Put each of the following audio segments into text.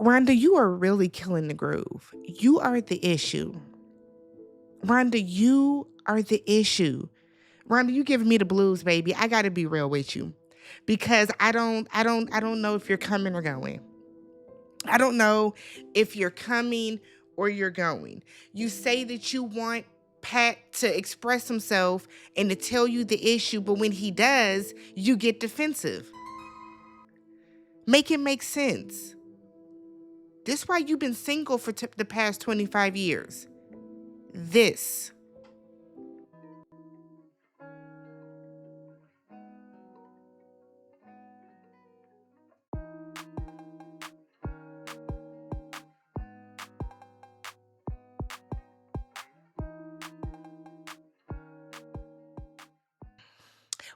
Rhonda, you are really killing the groove. You are the issue. Rhonda, you are the issue. Rhonda, you giving me the blues, baby. I gotta be real with you. Because I don't know if you're coming or going. I don't know if you're coming or you're going. You say that you want Pat to express himself and to tell you the issue, but when he does, you get defensive. Make it make sense. This is why you've been single for the past 25 years. This.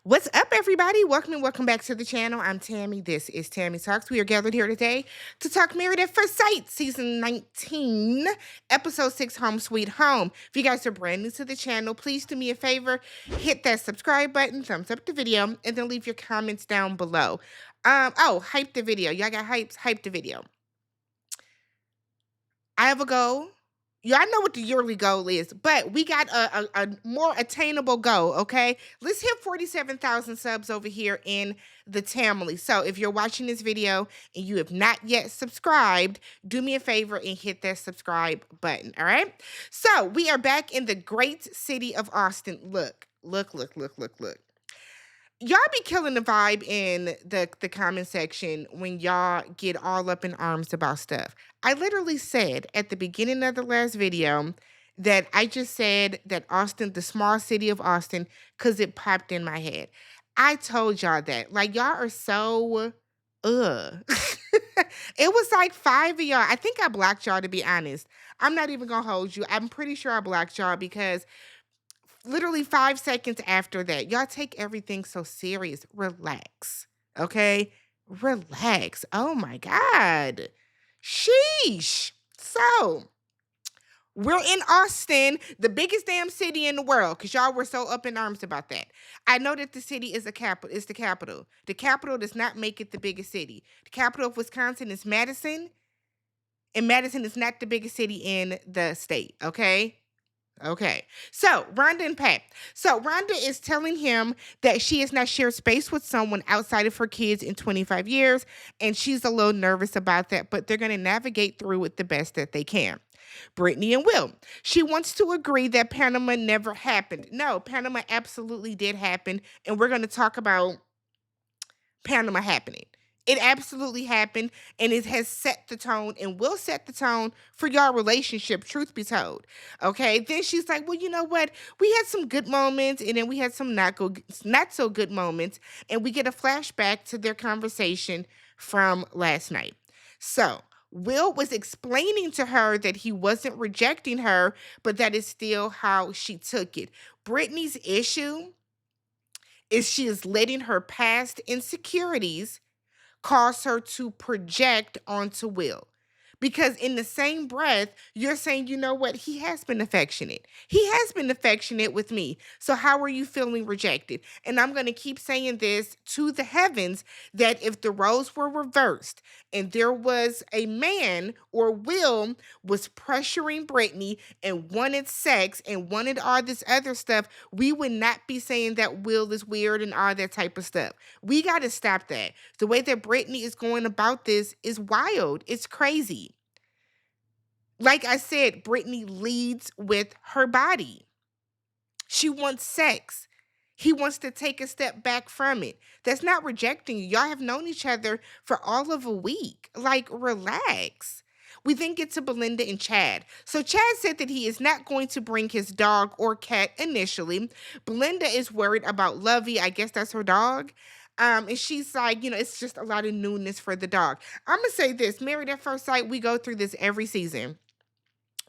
What's up, everybody? Welcome and welcome back to the channel. I'm Tammy. This is Tammy Talks. We are gathered here today to talk Married at First Sight, Season 19, Episode 6, Home Sweet Home. If you guys are brand new to the channel, please do me a favor, hit that subscribe button, thumbs up the video, and then leave your comments down below. Hype the video. Y'all got hypes? Hype the video. I have a goal. Yeah, I know what the yearly goal is, but we got a more attainable goal, okay? Let's hit 47,000 subs over here in the Tamily. So if you're watching this video and you have not yet subscribed, do me a favor and hit that subscribe button, all right? So we are back in the great city of Austin. Look. Y'all be killing the vibe in the comment section when y'all get all up in arms about stuff. I literally said at the beginning of the last video that I just said that Austin, the small city of Austin, because it popped in my head. I told y'all that. Like, y'all are so, ugh. It was like 5 of y'all. I think I blocked y'all, to be honest. I'm not even going to hold you. I'm pretty sure I blocked y'all because literally 5 seconds after that, y'all take everything so serious. Relax. Okay? Relax. Oh my God. Sheesh. So, we're in Austin, the biggest damn city in the world, because y'all were so up in arms about that. I know that the city is the capital. The capital does not make it the biggest city. The capital of Wisconsin is Madison, and Madison is not the biggest city in the state, okay? Okay. So, Rhonda and Pat. So, Rhonda is telling him that she has not shared space with someone outside of her kids in 25 years, and she's a little nervous about that, but they're going to navigate through it the best that they can. Britney and Will. She wants to agree that Panama never happened. No, Panama absolutely did happen, and we're going to talk about Panama happening. It absolutely happened, and it has set the tone and will set the tone for your relationship, truth be told. Okay. Then she's like, well, you know what? We had some good moments, and then we had some not so good moments, and we get a flashback to their conversation from last night. So Will was explaining to her that he wasn't rejecting her, but that is still how she took it. Britney's issue is she is letting her past insecurities cause her to project onto Will. Because in the same breath, you're saying, you know what? He has been affectionate. He has been affectionate with me. So how are you feeling rejected? And I'm going to keep saying this to the heavens that if the roles were reversed and there was a man or Will was pressuring Britney and wanted sex and wanted all this other stuff, we would not be saying that Will is weird and all that type of stuff. We got to stop that. The way that Britney is going about this is wild. It's crazy. Like I said, Britney leads with her body. She wants sex. He wants to take a step back from it. That's not rejecting you. Y'all have known each other for all of a week. Like, relax. We then get to Belinda and Chad. So Chad said that he is not going to bring his dog or cat initially. Belinda is worried about Lovey. I guess that's her dog. And she's like, it's just a lot of newness for the dog. I'm going to say this. Married at First Sight, we go through this every season,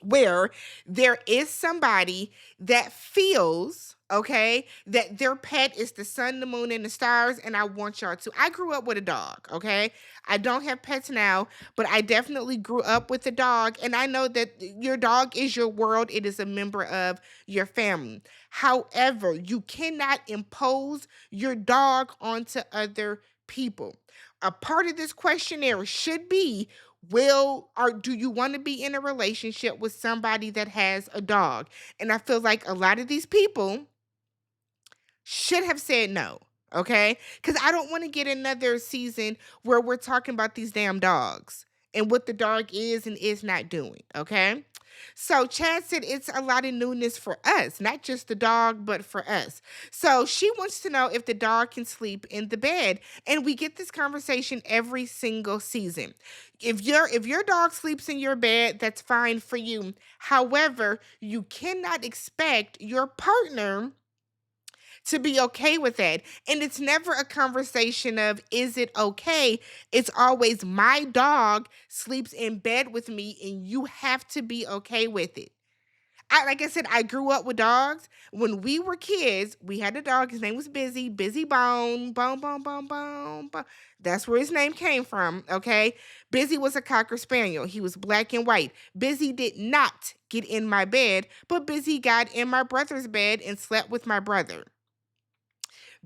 where there is somebody that feels, okay, that their pet is the sun, the moon, and the stars, and I want y'all to. I grew up with a dog, okay? I don't have pets now, but I definitely grew up with a dog, and I know that your dog is your world. It is a member of your family. However, you cannot impose your dog onto other people. A part of this questionnaire should be, or do you want to be in a relationship with somebody that has a dog? And I feel like a lot of these people should have said no. Okay. Because I don't want to get another season where we're talking about these damn dogs and what the dog is and is not doing. Okay. So Chad said it's a lot of newness for us, not just the dog, but for us. So she wants to know if the dog can sleep in the bed. And we get this conversation every single season. If your dog sleeps in your bed, that's fine for you. However, you cannot expect your partner to be okay with that. And it's never a conversation of, is it okay? It's always, my dog sleeps in bed with me and you have to be okay with it. Like I said, I grew up with dogs. When we were kids, we had a dog. His name was Busy, Busy Bone, Bone, Bone, Bone, Bone, Bone. That's where his name came from, okay? Busy was a Cocker Spaniel. He was black and white. Busy did not get in my bed, but Busy got in my brother's bed and slept with my brother.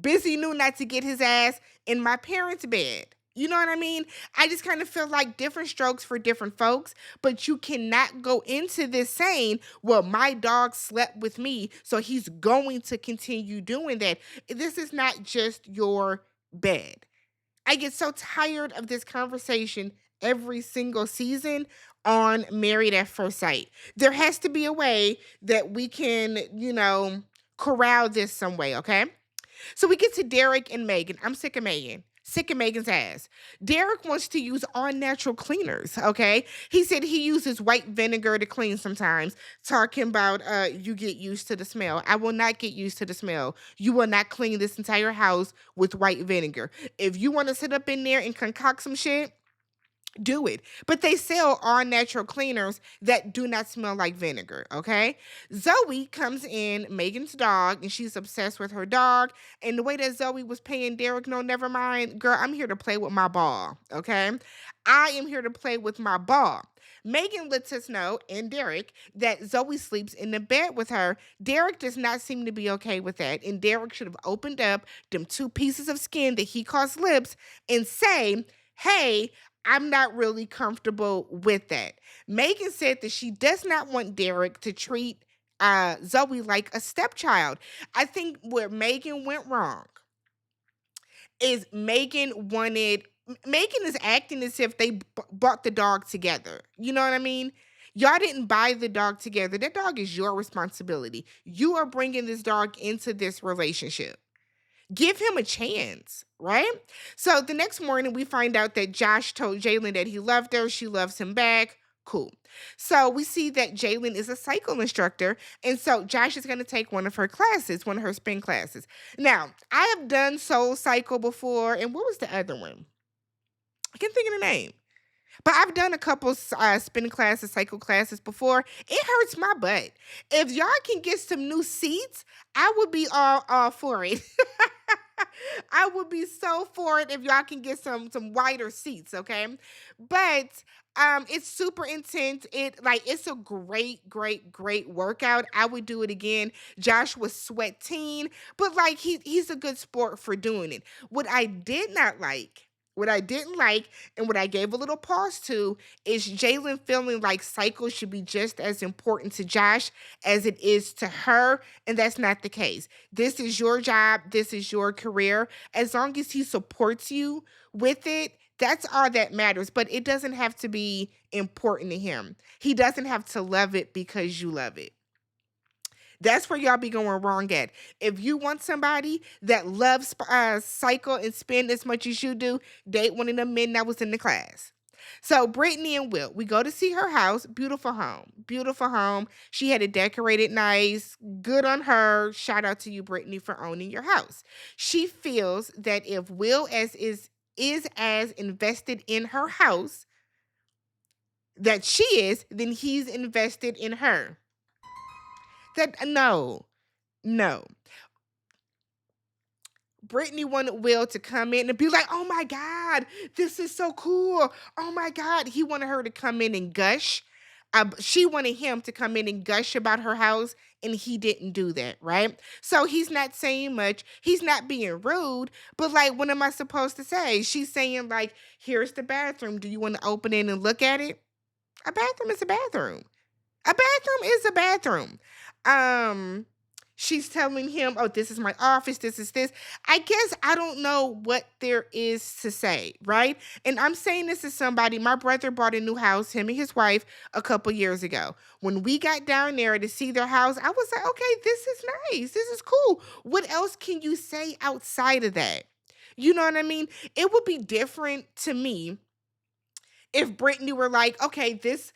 Busy knew not to get his ass in my parents' bed. You know what I mean? I just kind of feel like different strokes for different folks, but you cannot go into this saying, well, my dog slept with me, so he's going to continue doing that. This is not just your bed. I get so tired of this conversation every single season on Married at First Sight. There has to be a way that we can, corral this some way, okay? So we get to Derek and Megan. I'm sick of Megan. Sick of Megan's ass. Derek wants to use all natural cleaners, okay? He said he uses white vinegar to clean sometimes, talking about you get used to the smell. I will not get used to the smell. You will not clean this entire house with white vinegar. If you want to sit up in there and concoct some shit, do it. But they sell all natural cleaners that do not smell like vinegar, okay? Zoe comes in, Megan's dog, and she's obsessed with her dog. And the way that Zoe was paying Derek, no, never mind. Girl, I'm here to play with my ball, okay? I am here to play with my ball. Megan lets us know, and Derek, that Zoe sleeps in the bed with her. Derek does not seem to be okay with that. And Derek should have opened up them two pieces of skin that he calls lips and say, hey, I'm not really comfortable with that. Megan said that she does not want Derek to treat Zoe like a stepchild. I think where Megan went wrong is Megan is acting as if they bought the dog together. You know what I mean? Y'all didn't buy the dog together. That dog is your responsibility. You are bringing this dog into this relationship. Give him a chance, right? So the next morning, we find out that Josh told Jalen that he loved her. She loves him back. Cool. So we see that Jalen is a cycle instructor. And so Josh is going to take one of her classes, one of her spin classes. Now, I have done Soul Cycle before. And what was the other one? I can't think of the name. But I've done a couple spin classes, cycle classes before. It hurts my butt. If y'all can get some new seats, I would be all for it. I would be so for it if y'all can get some wider seats, okay? But it's super intense. It's a great, great, great workout. I would do it again. Josh was sweating, but like he's a good sport for doing it. What I didn't like, and what I gave a little pause to, is Jalen feeling like cycle should be just as important to Josh as it is to her, and that's not the case. This is your job. This is your career. As long as he supports you with it, that's all that matters. But it doesn't have to be important to him. He doesn't have to love it because you love it. That's where y'all be going wrong at. If you want somebody that loves cycle and spin as much as you do, date one of them men that was in the class. So Brittany and Will, we go to see her house. Beautiful home. Beautiful home. She had it decorated nice. Good on her. Shout out to you, Brittany, for owning your house. She feels that if Will is as invested in her house that she is, then he's invested in her. No. Brittany wanted Will to come in and be like, oh my God, this is so cool. Oh my God. He wanted her to come in and gush. She wanted him to come in and gush about her house, and he didn't do that, right? So he's not saying much. He's not being rude, but like, what am I supposed to say? She's saying, like, here's the bathroom. Do you want to open it and look at it? A bathroom is a bathroom. A bathroom is a bathroom. Um, she's telling him, "Oh, this is my office. This is this." I guess I don't know what there is to say, right? And I'm saying this as somebody. My brother bought a new house, him and his wife, a couple years ago. When we got down there to see their house, I was like, "Okay, this is nice. This is cool. What else can you say outside of that?" You know what I mean? It would be different to me if Britney were like, okay, this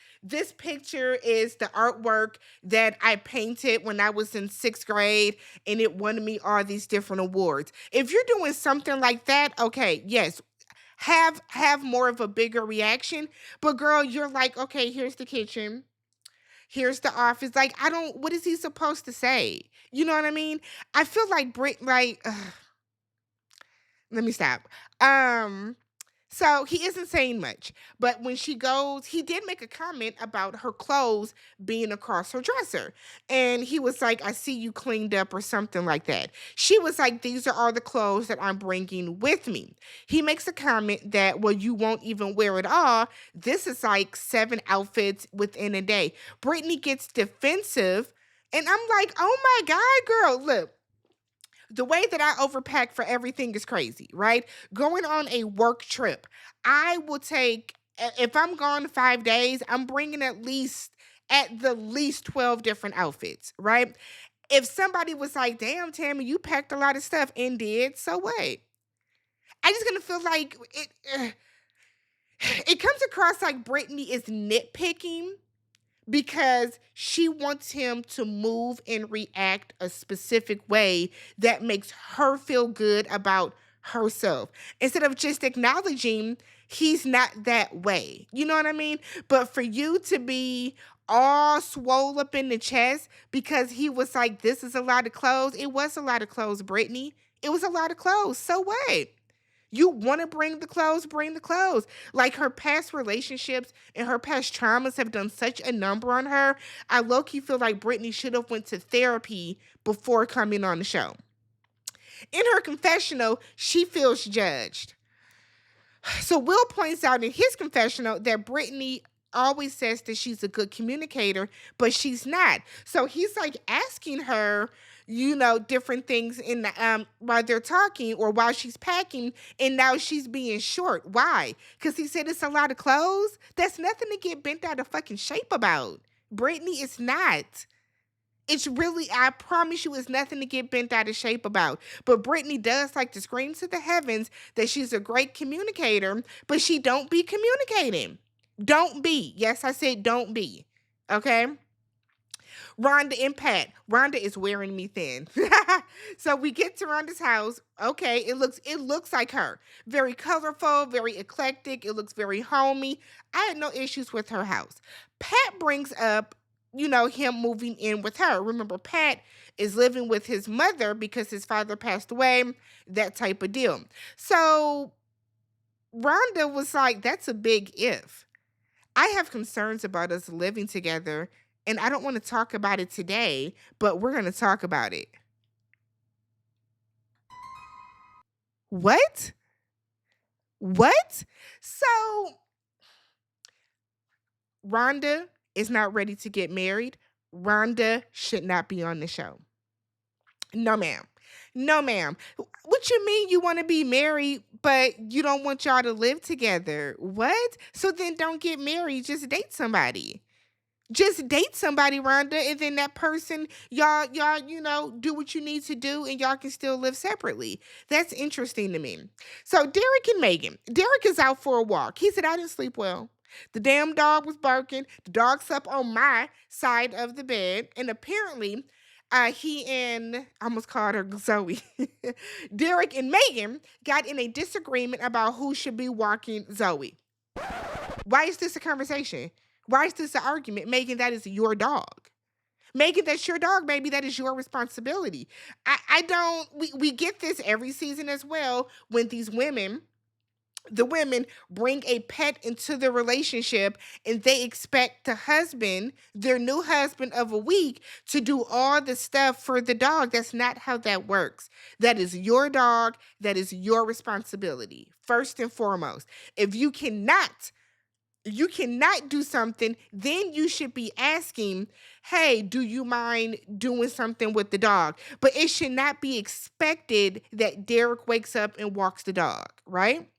picture is the artwork that I painted when I was in sixth grade, and it won me all these different awards. If you're doing something like that, okay, yes, have more of a bigger reaction. But girl, you're like, okay, here's the kitchen, here's the office. Like, I don't. What is he supposed to say? You know what I mean? I feel like let me stop. Um, so he isn't saying much, but when she goes, he did make a comment about her clothes being across her dresser. And he was like, I see you cleaned up or something like that. She was like, these are all the clothes that I'm bringing with me. He makes a comment that, well, you won't even wear it all. This is like 7 outfits within a day. Brittany gets defensive. And I'm like, oh my God, girl, look, the way that I overpack for everything is crazy, right? Going on a work trip, I will take, if I'm gone 5 days, I'm bringing at the least 12 different outfits, right? If somebody was like, damn, Tammy, you packed a lot of stuff and did, so what? I just gonna feel like it comes across like Brittany is nitpicking because she wants him to move and react a specific way that makes her feel good about herself instead of just acknowledging he's not that way. You know what I mean? But for you to be all swole up in the chest because he was like, this is a lot of clothes. It was a lot of clothes, Brittany. It was a lot of clothes. So what? You want to bring the clothes, bring the clothes. Like, her past relationships and her past traumas have done such a number on her. I low-key feel like Britney should have went to therapy before coming on the show. In her confessional, she feels judged. So Will points out in his confessional that Britney always says that she's a good communicator, but she's not. So he's like asking her, different things in the while they're talking or while she's packing, and now she's being short. Why? Because he said it's a lot of clothes. That's nothing to get bent out of fucking shape about. Britney, it's not. It's really, I promise you, it's nothing to get bent out of shape about. But Brittany does like to scream to the heavens that she's a great communicator, but she don't be communicating. Don't be. Yes, I said don't be. Okay? Rhonda and Pat. Rhonda is wearing me thin. So we get to Rhonda's house. Okay, it looks like her. Very colorful, very eclectic. It looks very homey. I had no issues with her house. Pat brings up, him moving in with her. Remember, Pat is living with his mother because his father passed away, that type of deal. So Rhonda was like, that's a big if. I have concerns about us living together, and I don't want to talk about it today, but we're going to talk about it. What? What? So Rhonda is not ready to get married. Rhonda should not be on the show. No, ma'am. No, ma'am. What you mean you want to be married, but you don't want y'all to live together? What? So then don't get married. Just date somebody. Just date somebody, Rhonda, and then that person, y'all, do what you need to do, and y'all can still live separately. That's interesting to me. So Derek and Megan. Derek is out for a walk. He said, I didn't sleep well. The damn dog was barking. The dog slept on my side of the bed, and apparently, he and I almost called her Zoe. Derek and Megan got in a disagreement about who should be walking Zoe. Why is this a conversation? Why is this an argument? Megan, that is your dog. Megan, that's your dog, baby. That is your responsibility. I don't, we get this every season as well when these women The women bring a pet into the relationship and they expect the husband, their new husband of a week, to do all the stuff for the dog. That's not how that works. That is your dog. That is your responsibility, first and foremost. If you cannot do something, then you should be asking, hey, do you mind doing something with the dog? But it should not be expected that Derek wakes up and walks the dog, right?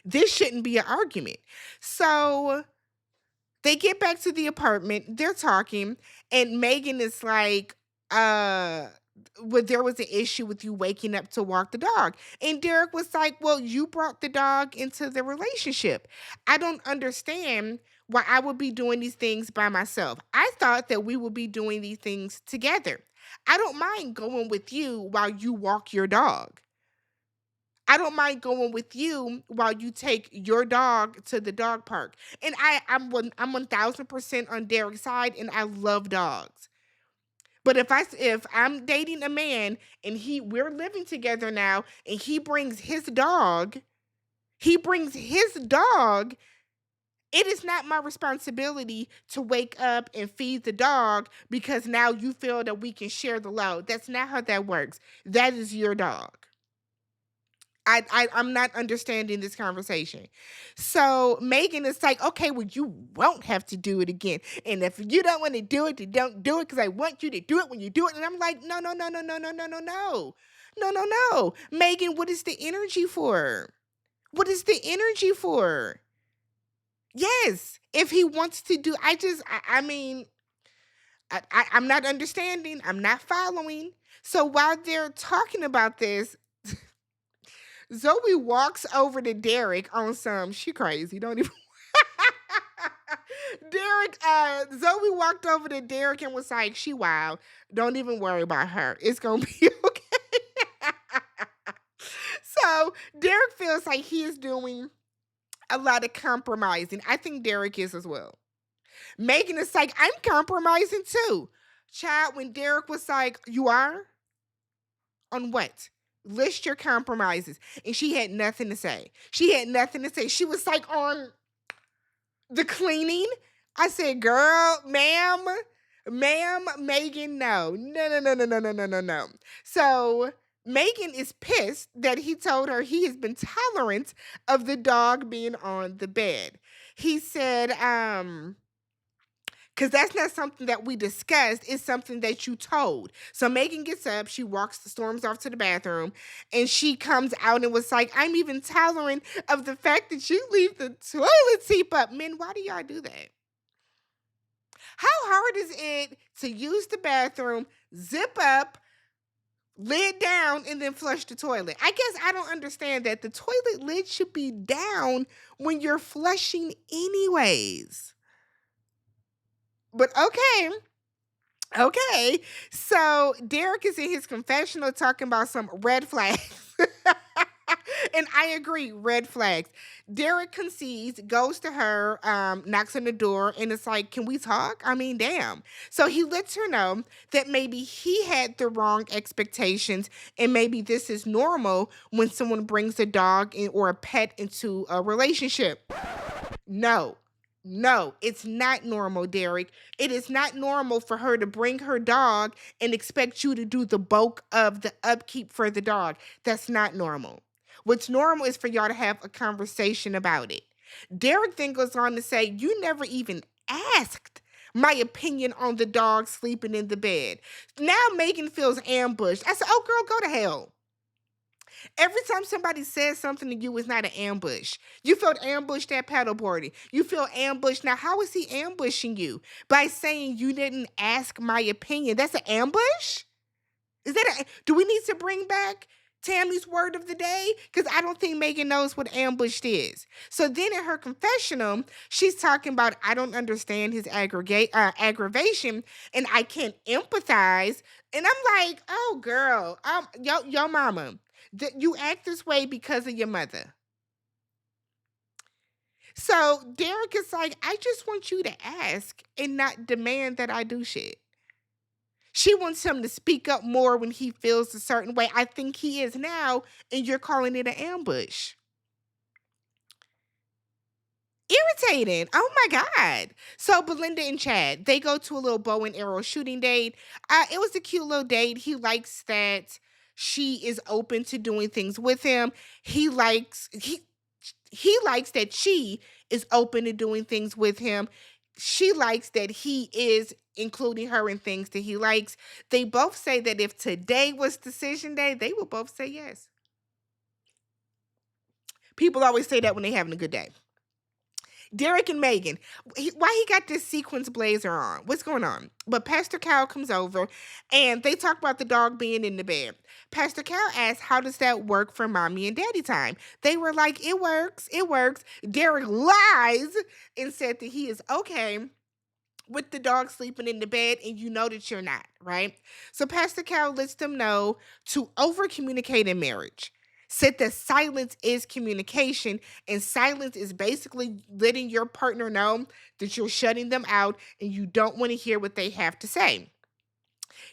This shouldn't be an argument. So they get back to the apartment, they're talking, and Megan is like, uh, well, there was an issue with you waking up to walk the dog. And Derek was like, well, you brought the dog into the relationship. I don't understand why I would be doing these things by myself. I thought that we would be doing these things together. I don't mind going with you while you walk your dog. I don't mind going with you while you take your dog to the dog park. And I'm 1000% on Derek's side, and I love dogs. But if I'm dating a man and we're living together now, and he brings his dog, it is not my responsibility to wake up and feed the dog because now you feel that we can share the load. That's not how that works. That is your dog. I'm not understanding this conversation. So Megan is like, okay, well, you won't have to do it again. And if you don't want to do it, then don't do it because I want you to do it when you do it. And I'm like, no, no, no, no, no, no, no, no, no. No, no, no. Megan, what is the energy for? What is the energy for? Yes. If he wants to do, I mean, I'm not understanding. I'm not following. So while they're talking about this, Zoe walks over to Derek on some, she crazy, don't even. Zoe walked over to Derek and was like, she wild. Don't even worry about her. It's gonna be okay. So Derek feels like he is doing a lot of compromising. I think Derek is as well. Megan is like, I'm compromising too. Child, when Derek was like, you are? On what? List your compromises. And she had nothing to say. She had nothing to say. She was like, on the cleaning. I said, girl, ma'am, Megan, no. No, no, no, no, no, no, no, no, no. So Megan is pissed that he told her he has been tolerant of the dog being on the bed. He said, because that's not something that we discussed. It's something that you told. So Megan gets up, she storms off to the bathroom, and she comes out and was like, I'm even tolerant of the fact that you leave the toilet seat up. Men, why do y'all do that? How hard is it to use the bathroom, zip up, lid down, and then flush the toilet? I guess I don't understand that. The toilet lid should be down when you're flushing anyways. But okay. Okay. So Derek is in his confessional talking about some red flags. And I agree, red flags. Derek concedes, goes to her, knocks on the door, and it's like, can we talk? I mean, damn. So he lets her know that maybe he had the wrong expectations, and maybe this is normal when someone brings a dog or a pet into a relationship. No. No, it's not normal, Derek. It is not normal for her to bring her dog and expect you to do the bulk of the upkeep for the dog. That's not normal. What's normal is for y'all to have a conversation about it. Derek then goes on to say, you never even asked my opinion on the dog sleeping in the bed. Now Megan feels ambushed. I said, oh, girl, go to hell. Every time somebody says something to you, it's not an ambush. You felt ambushed at paddleboarding. You feel ambushed. Now, how is he ambushing you? By saying you didn't ask my opinion. That's an ambush? Do we need to bring back Tammy's word of the day? Because I don't think Megan knows what ambushed is. So then in her confessional, she's talking about, I don't understand his aggravation and I can't empathize. And I'm like, oh, girl, yo mama. You act this way because of your mother. So Derek is like, I just want you to ask and not demand that I do shit. She wants him to speak up more when he feels a certain way. I think he is now, and you're calling it an ambush. irritating. Oh my God. So Belinda and Chad, they go to a little bow and arrow shooting date. It was a cute little date. He likes that she is open to doing things with him. He likes he likes that she is open to doing things with him. She likes that he is including her in things that he likes. They both say that if today was decision day, they will both say yes. People always say that when they're having a good day. Derek and Megan, why he got this sequence blazer on? What's going on? But Pastor Cal comes over and they talk about the dog being in the bed. Pastor Cal asks, how does that work for mommy and daddy time? They were like, it works, it works. Derek lies and said that he is okay with the dog sleeping in the bed, and you know that you're not, right? So Pastor Cal lets them know to over communicate in marriage. Said that silence is communication, and silence is basically letting your partner know that you're shutting them out and you don't want to hear what they have to say.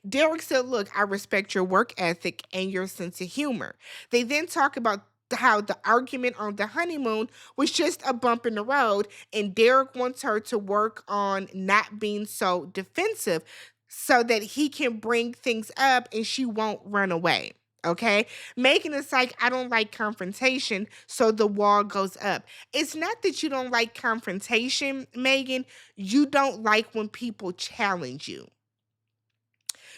Derek said, look, I respect your work ethic and your sense of humor. They then talk about how the argument on the honeymoon was just a bump in the road, and Derek wants her to work on not being so defensive so that he can bring things up and she won't run away. Okay. Megan is like, I don't like confrontation, so the wall goes up. It's not that you don't like confrontation, Megan. You don't like when people challenge you.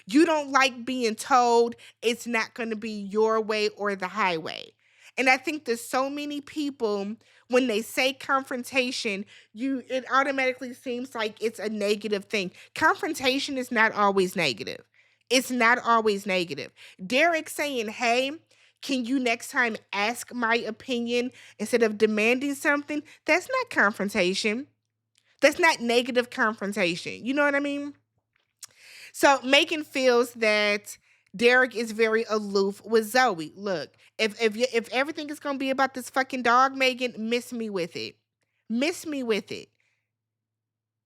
You don't like being told it's not going to be your way or the highway. And I think there's so many people, when they say confrontation, it automatically seems like it's a negative thing. Confrontation is not always negative. It's not always negative. Derek saying, hey, can you next time ask my opinion instead of demanding something? That's not confrontation. That's not negative confrontation. You know what I mean? So Megan feels that Derek is very aloof with Zoe. Look, if everything is gonna be about this fucking dog, Megan, miss me with it. Miss me with it.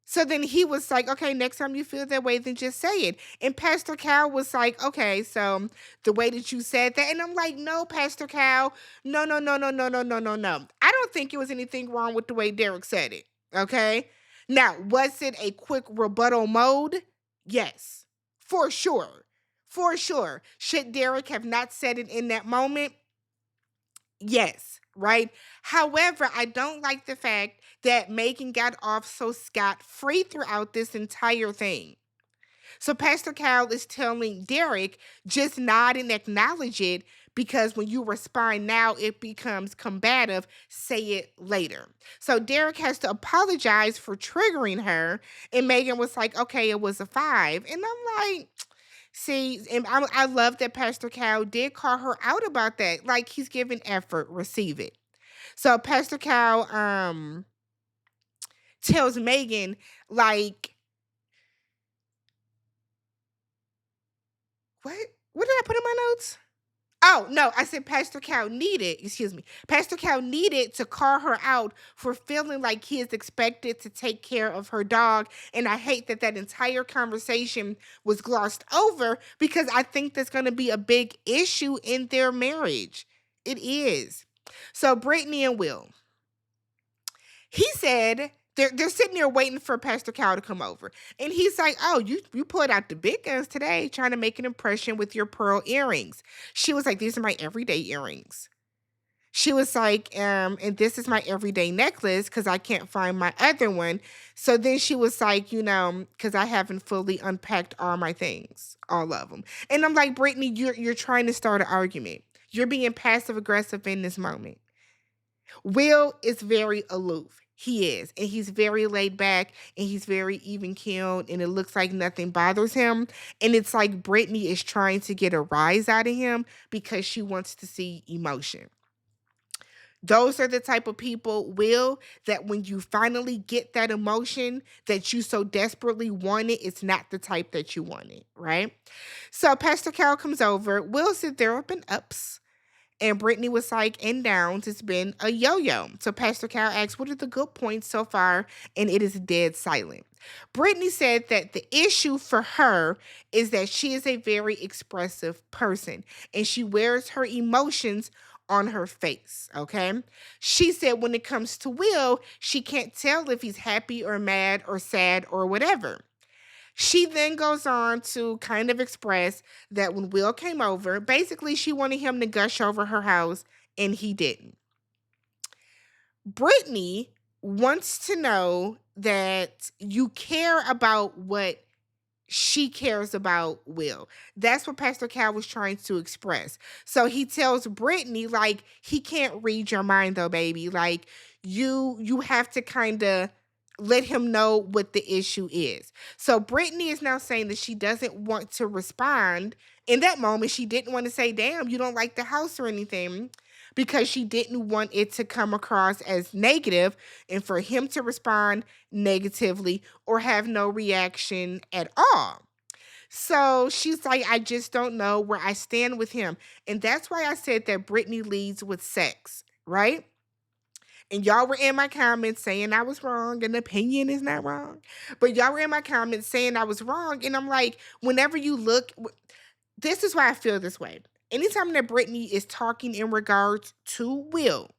So then he was like, okay, next time you feel that way, then just say it. And Pastor Cal was like, okay, so the way that you said that. And I'm like, no, Pastor Cal, no, no, no, no, no, no, no, no, no. I don't think it was anything wrong with the way Derek said it. Okay. Now, was it a quick rebuttal mode? Yes, for sure. For sure. Should Derek have not said it in that moment? Yes, right? However, I don't like the fact that Megan got off so scot-free throughout this entire thing. So Pastor Cal is telling Derek, just nod and acknowledge it, because when you respond now, it becomes combative. Say it later. So Derek has to apologize for triggering her. And Megan was like, okay, it was a 5. And I'm like, see, and I love that Pastor Cal did call her out about that. Like, he's giving effort, receive it. So Pastor Cal tells Megan, like, what? What did I put in my notes? Oh, no, I said Pastor Cal needed to call her out for feeling like he is expected to take care of her dog. And I hate that that entire conversation was glossed over, because I think that's going to be a big issue in their marriage. It is. So Brittany and Will, he said they're sitting there waiting for Pastor Cal to come over. And he's like, oh, you pulled out the big guns today, trying to make an impression with your pearl earrings. She was like, these are my everyday earrings. She was like, and this is my everyday necklace because I can't find my other one. So then she was like, because I haven't fully unpacked all my things, all of them. And I'm like, Brittany, you're trying to start an argument. You're being passive aggressive in this moment. Will is very aloof. He is. And he's very laid back and he's very even keeled, and it looks like nothing bothers him. And it's like Brittany is trying to get a rise out of him because she wants to see emotion. Those are the type of people, Will, that when you finally get that emotion that you so desperately wanted, it's not the type that you wanted, right? So Pastor Cal comes over. Will said there have been ups. And Brittany was like, and downs, it's been a yo-yo. So Pastor Cal asked, what are the good points so far? And it is dead silent. Brittany said that the issue for her is that she is a very expressive person and she wears her emotions on her face, okay? She said when it comes to Will, she can't tell if he's happy or mad or sad or whatever. She then goes on to kind of express that when Will came over, basically she wanted him to gush over her house, and he didn't. Brittany wants to know that you care about what she cares about Will. That's what Pastor Cal was trying to express. So he tells Brittany, like, he can't read your mind though, baby. Like, you have to kind of let him know what the issue is. So Brittany is now saying that she doesn't want to respond. In that moment, she didn't want to say, damn, you don't like the house or anything, because she didn't want it to come across as negative and for him to respond negatively or have no reaction at all. So she's like, I just don't know where I stand with him. And that's why I said that Brittany leads with sex, right? And y'all were in my comments saying I was wrong, and opinion is not wrong. But y'all were in my comments saying I was wrong. And I'm like, whenever you look, this is why I feel this way. Anytime that Brittany is talking in regards to Will,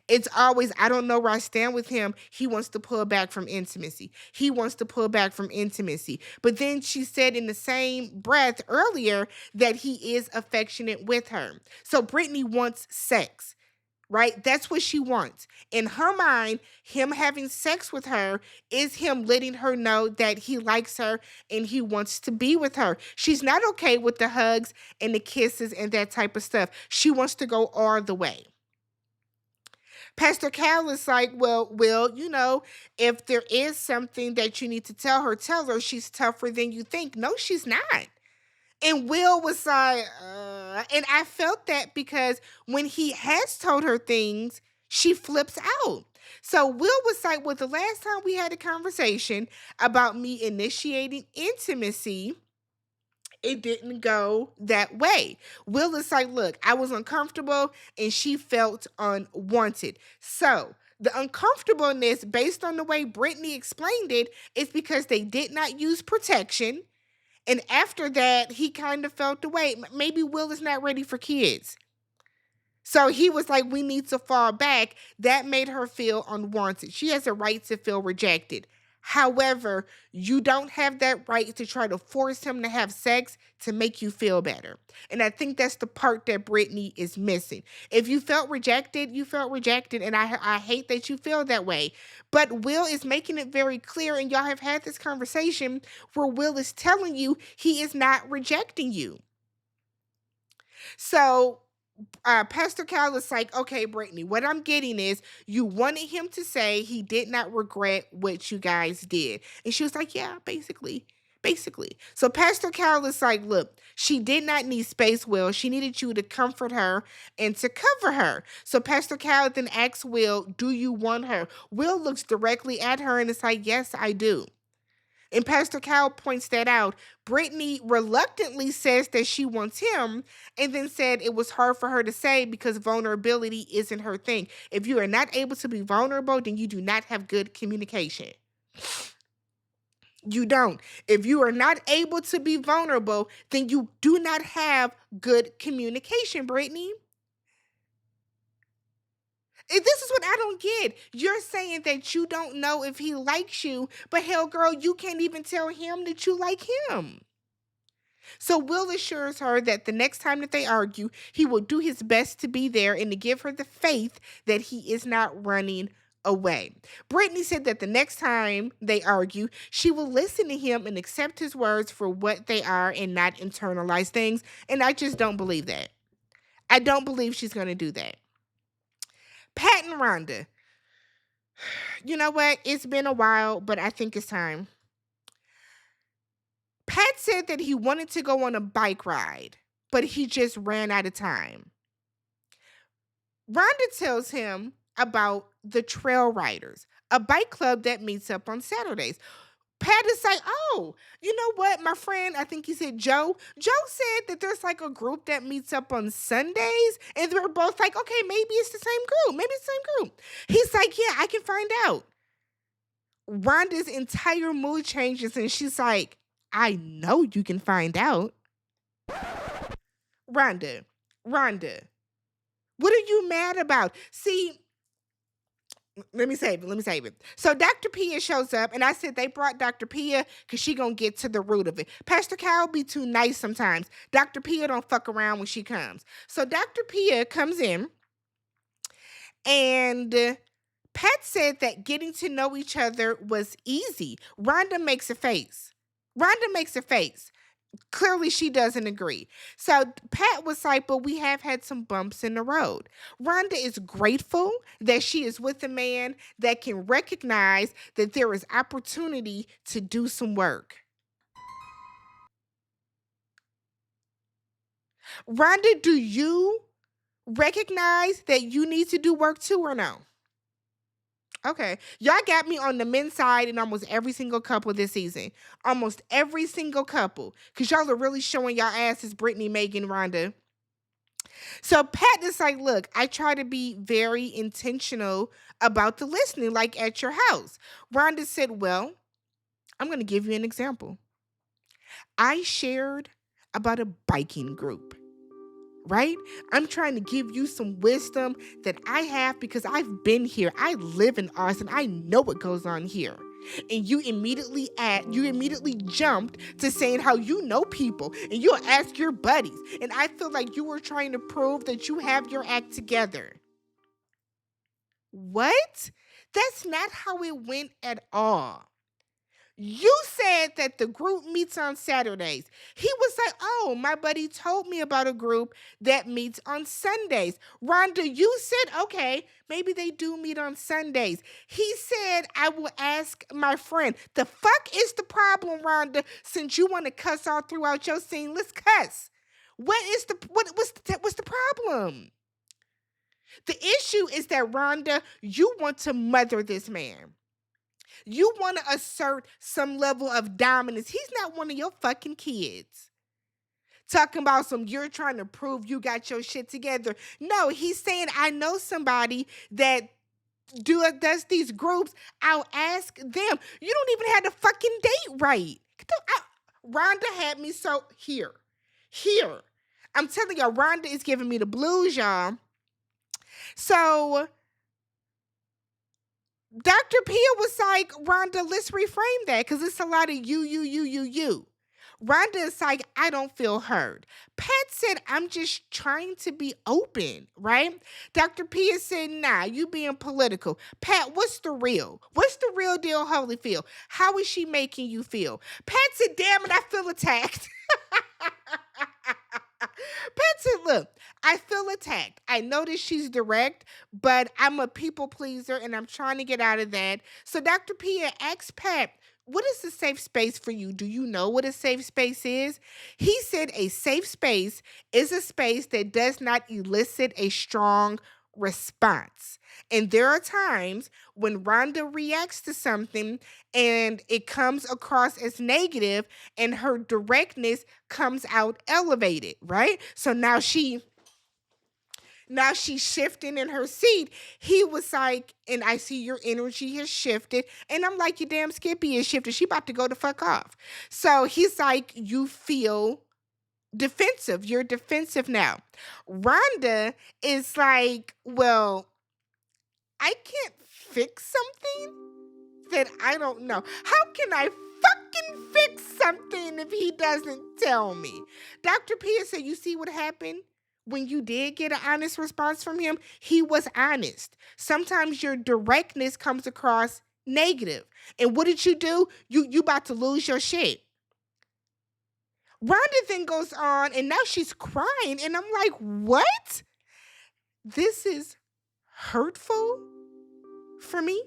it's always, I don't know where I stand with him. He wants to pull back from intimacy. He wants to pull back from intimacy. But then she said in the same breath earlier that he is affectionate with her. So Brittany wants sex, right? That's what she wants. In her mind, him having sex with her is him letting her know that he likes her and he wants to be with her. She's not okay with the hugs and the kisses and that type of stuff. She wants to go all the way. Pastor Cal is like, well, Will, if there is something that you need to tell her, she's tougher than you think. No, she's not. And Will was like, and I felt that because when he has told her things, she flips out. So Will was like, well, the last time we had a conversation about me initiating intimacy, it didn't go that way. Will is like, look, I was uncomfortable and she felt unwanted. So the uncomfortableness, based on the way Brittany explained it, is because they did not use protection. And after that, he kind of felt the way. Maybe Will is not ready for kids. So he was like, we need to fall back. That made her feel unwanted. She has a right to feel rejected. However, you don't have that right to try to force him to have sex to make you feel better. And I think that's the part that Brittany is missing. If you felt rejected, you felt rejected. And I hate that you feel that way. But Will is making it very clear, and y'all have had this conversation where Will is telling you he is not rejecting you. So Pastor Cal is like, okay, Brittany, what I'm getting is you wanted him to say he did not regret what you guys did. And she was like, yeah, basically. So Pastor Cal is like, look, she did not need space, Will. She needed you to comfort her and to cover her. So Pastor Cal then asks Will, do you want her? Will looks directly at her and is like, yes, I do. And Pastor Cal points that out. Brittany reluctantly says that she wants him, and then said it was hard for her to say because vulnerability isn't her thing. If you are not able to be vulnerable, then you do not have good communication. You don't. If you are not able to be vulnerable, then you do not have good communication, Brittany. This is what I don't get. You're saying that you don't know if he likes you, but hell, girl, you can't even tell him that you like him. So Will assures her that the next time that they argue, he will do his best to be there and to give her the faith that he is not running away. Brittany said that the next time they argue, she will listen to him and accept his words for what they are and not internalize things. And I just don't believe that. I don't believe she's going to do that. Pat and Rhonda. You know what? It's been a while, but I think it's time. Pat said that he wanted to go on a bike ride, but he just ran out of time. Rhonda tells him about the Trail Riders, a bike club that meets up on Saturdays. Pat is like, oh, you know what? My friend, I think he said Joe. Joe said that there's like a group that meets up on Sundays. And they're both like, okay, maybe it's the same group. Maybe it's the same group. He's like, yeah, I can find out. Rhonda's entire mood changes and she's like, I know you can find out. Rhonda, What are you mad about? See, let me save it. Let me save it. So Dr. Pia shows up, and I said they brought Dr. Pia because she gonna get to the root of it. Pastor Cal be too nice sometimes. Dr. Pia don't fuck around when she comes. So Dr. Pia comes in, and Pat said that getting to know each other was easy. Rhonda makes a face. Rhonda makes a face. Clearly, she doesn't agree. So Pat was like, but we have had some bumps in the road. Rhonda is grateful that she is with a man that can recognize that there is opportunity to do some work. Rhonda, do you recognize that you need to do work too or no? Okay. Y'all got me on the men's side in almost every single couple this season. Almost every single couple. Because y'all are really showing y'all asses, Britney, Megan, Rhonda. So Pat is like, look, I try to be very intentional about the listening, like at your house. Rhonda said, well, I'm going to give you an example. I shared about a biking group, right? I'm trying to give you some wisdom that I have because I've been here. I live in Austin. I know what goes on here. And you immediately jumped to saying how you know people and you'll ask your buddies. And I feel like you were trying to prove that you have your act together. What? That's not how it went at all. You said that the group meets on Saturdays. He was like, oh, my buddy told me about a group that meets on Sundays. Rhonda, you said, okay, maybe they do meet on Sundays. He said, I will ask my friend. The fuck is the problem, Rhonda? Since you want to cuss all throughout your scene, let's cuss. What's the problem? The issue is that, Rhonda, you want to mother this man. You want to assert some level of dominance. He's not one of your fucking kids. Talking about you're trying to prove you got your shit together. No, he's saying, I know somebody that does these groups. I'll ask them. You don't even have the fucking date right. Rhonda had me here. I'm telling y'all, Rhonda is giving me the blues, y'all. So Dr. Pia was like, Rhonda, let's reframe that because it's a lot of you. Rhonda is like, I don't feel heard. Pat said, I'm just trying to be open, right? Dr. Pia said, nah, you being political. Pat, what's the real? What's the real deal, Holyfield? How is she making you feel? Pat said, damn it, I feel attacked. Pat said, look, I feel attacked. I notice she's direct, but I'm a people pleaser and I'm trying to get out of that. So Dr. Pia asked Pat, what is a safe space for you? Do you know what a safe space is? He said a safe space is a space that does not elicit a strong response. And there are times when Rhonda reacts to something and it comes across as negative and her directness comes out elevated, right? So now she's shifting in her seat. He was like, and I see your energy has shifted. And I'm like, your damn Skippy is shifted. She about to go the fuck off. So he's like, you feel defensive. You're defensive now. Rhonda is like, well, I can't fix something that I don't know. How can I fucking fix something if he doesn't tell me? Dr. Pia said, you see what happened? When you did get an honest response from him, he was honest. Sometimes your directness comes across negative. And what did you do? You about to lose your shit. Rhonda then goes on, and now she's crying, and I'm like, what? This is hurtful for me.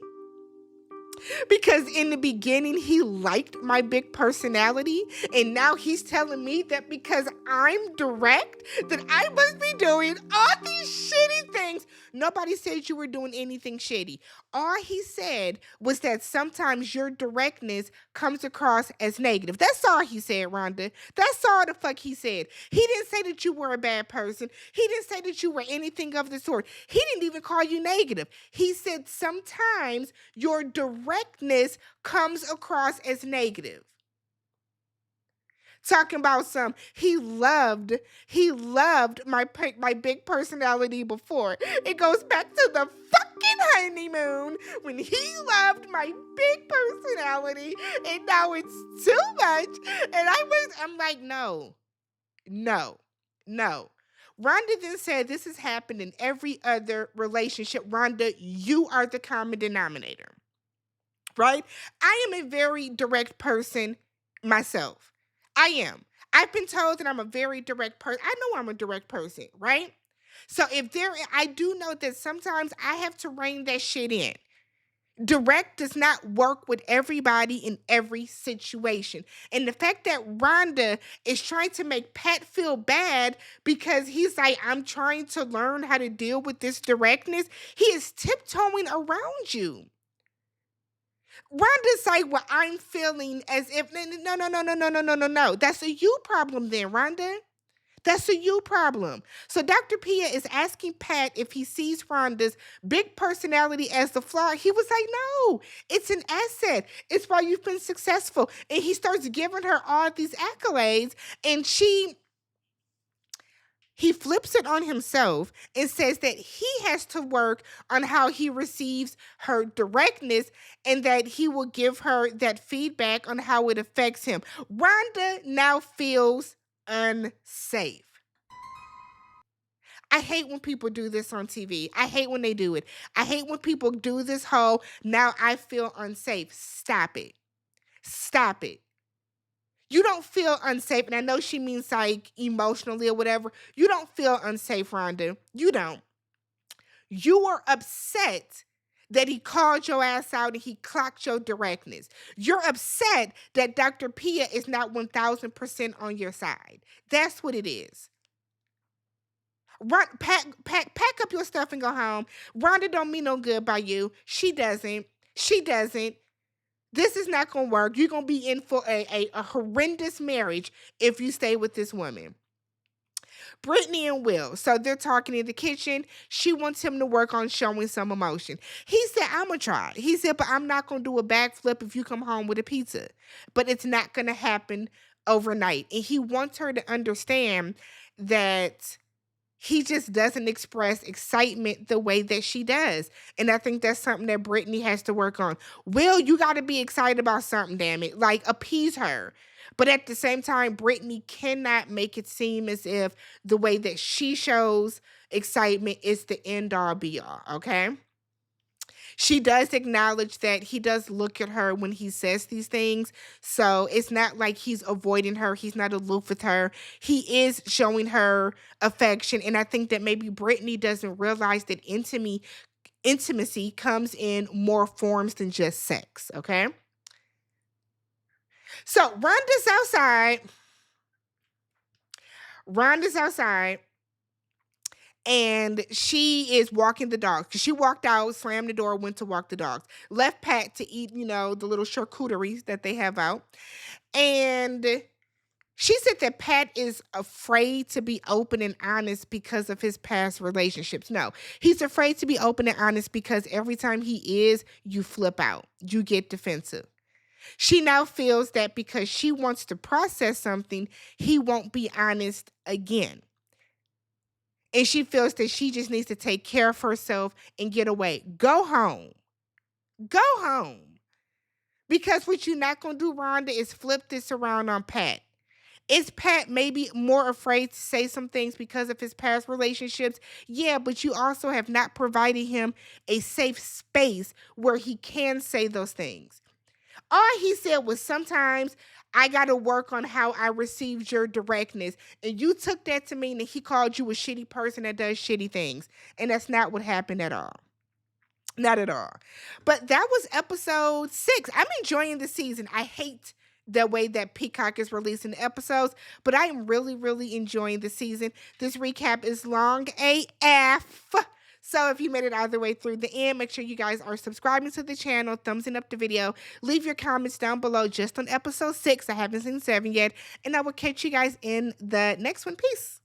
Because in the beginning, he liked my big personality. And now he's telling me that because I'm direct, that I must be doing all these shitty things. Nobody said you were doing anything shitty. All he said was that sometimes your directness comes across as negative. That's all he said, Rhonda. That's all the fuck he said. He didn't say that you were a bad person. He didn't say that you were anything of the sort. He didn't even call you negative. He said sometimes your directness comes across as negative. Talking about some, he loved my big personality before. It goes back to the fucking honeymoon when he loved my big personality, and now it's too much. And I'm like, no, no, no. Rhonda then said this has happened in every other relationship. Rhonda, you are the common denominator, right? I am a very direct person myself. I am. I've been told that I'm a very direct person. I know I'm a direct person, right? So I do know that sometimes I have to rein that shit in. Direct does not work with everybody in every situation. And the fact that Rhonda is trying to make Pat feel bad because he's like, I'm trying to learn how to deal with this directness, he is tiptoeing around you. Rhonda's like, well, I'm feeling as if, no, no, no, no, no, no, no, no, no. That's a you problem then, Rhonda. That's a you problem. So Dr. Pia is asking Pat if he sees Rhonda's big personality as the flaw. He was like, no, it's an asset. It's why you've been successful. And he starts giving her all these accolades, and he flips it on himself and says that he has to work on how he receives her directness, and that he will give her that feedback on how it affects him. Rhonda now feels unsafe. I hate when people do this on TV. I hate when they do it. I hate when people do this whole, now I feel unsafe. Stop it. Stop it. You don't feel unsafe. And I know she means like emotionally or whatever. You don't feel unsafe, Rhonda. You don't. You are upset that he called your ass out and he clocked your directness. You're upset that Dr. Pia is not 1000% on your side. That's what it is. Pack up your stuff and go home. Rhonda don't mean no good by you. She doesn't. She doesn't. This is not going to work. You're going to be in for a horrendous marriage if you stay with this woman. Britney and Will. So they're talking in the kitchen. She wants him to work on showing some emotion. He said, I'm going to try. He said, but I'm not going to do a backflip if you come home with a pizza. But it's not going to happen overnight. And he wants her to understand that he just doesn't express excitement the way that she does. And I think that's something that Britney has to work on. Will, you got to be excited about something, damn it. Like, appease her. But at the same time, Britney cannot make it seem as if the way that she shows excitement is the end all be all, okay? She does acknowledge that he does look at her when he says these things. So it's not like he's avoiding her. He's not aloof with her. He is showing her affection. And I think that maybe Britney doesn't realize that intimacy comes in more forms than just sex. Okay. So Rhonda's outside. And she is walking the dogs. She walked out, slammed the door, went to walk the dogs. Left Pat to eat, the little charcuteries that they have out. And she said that Pat is afraid to be open and honest because of his past relationships. No, he's afraid to be open and honest because every time he is, you flip out. You get defensive. She now feels that because she wants to process something, he won't be honest again. And she feels that she just needs to take care of herself and get away. Go home. Go home. Because what you're not going to do, Rhonda, is flip this around on Pat. Is Pat maybe more afraid to say some things because of his past relationships? Yeah, but you also have not provided him a safe space where he can say those things. All he said was sometimes I got to work on how I received your directness. And you took that to mean that he called you a shitty person that does shitty things. And that's not what happened at all. Not at all. But that was episode 6. I'm enjoying the season. I hate the way that Peacock is releasing the episodes, but I am really, really enjoying the season. This recap is long AF. So if you made it all the way through the end, make sure you guys are subscribing to the channel, thumbsing up the video, leave your comments down below just on episode 6. I haven't seen 7 yet, and I will catch you guys in the next one. Peace.